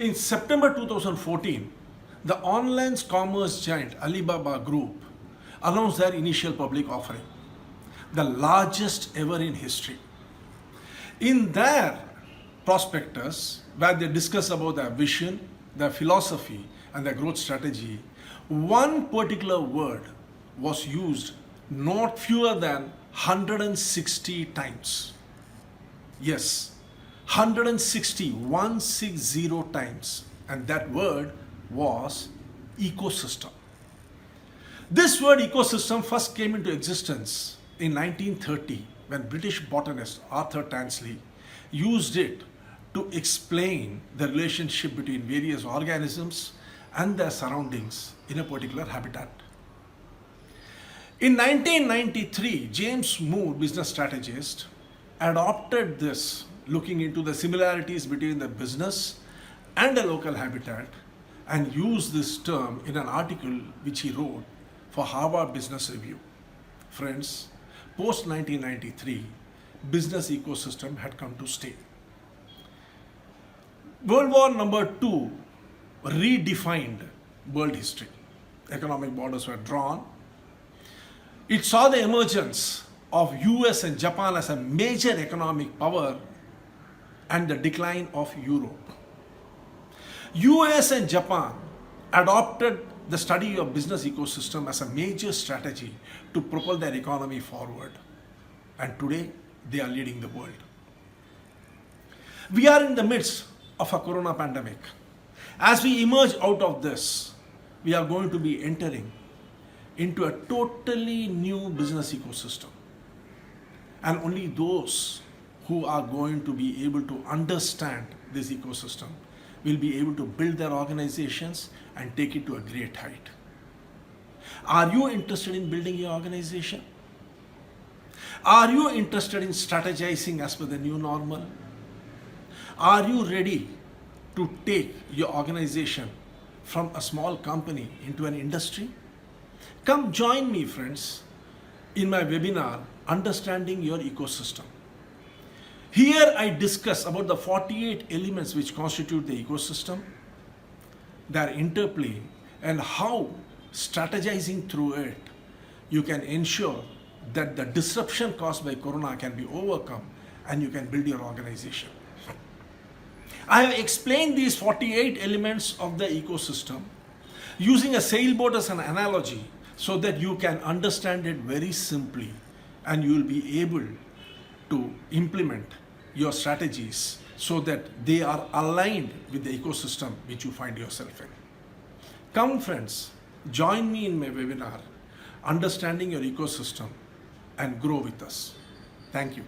In September 2014, the online commerce giant Alibaba Group announced their initial public offering, the largest ever in history. In their prospectus, where they discuss about their vision, their philosophy, and their growth strategy, one particular word was used not fewer than 160 times. Yes, 160 times, and that word was ecosystem. This word ecosystem first came into existence in 1930 when British botanist Arthur Tansley used it to explain the relationship between various organisms and their surroundings in a particular habitat. In 1993, James Moore, business strategist, adopted this, looking into the similarities between the business and a local habitat, and used this term in an article which he wrote for Harvard Business Review. Friends, post 1993, business ecosystem had come to stay. World War II redefined world history. Economic borders were drawn. It saw the emergence of US and Japan as a major economic power and the decline of Europe. US and Japan adopted the study of business ecosystem as a major strategy to propel their economy forward. And today, they are leading the world. We are in the midst of a corona pandemic. As we emerge out of this, we are going to be entering into a totally new business ecosystem. And only those who are going to be able to understand this ecosystem will be able to build their organizations and take it to a great height. Are you interested in building your organization? Are you interested in strategizing as per the new normal? Are you ready to take your organization from a small company into an industry? Come join me, friends, in my webinar, Understanding Your Ecosystem. Here I discuss about the 48 elements which constitute the ecosystem, their interplay, and how strategizing through it, you can ensure that the disruption caused by corona can be overcome and you can build your organization. I have explained these 48 elements of the ecosystem using a sailboat as an analogy so that you can understand it very simply and you will be able to implement your strategies so that they are aligned with the ecosystem which you find yourself in. Come friends, join me in my webinar, Understanding Your Ecosystem, and grow with us. Thank you.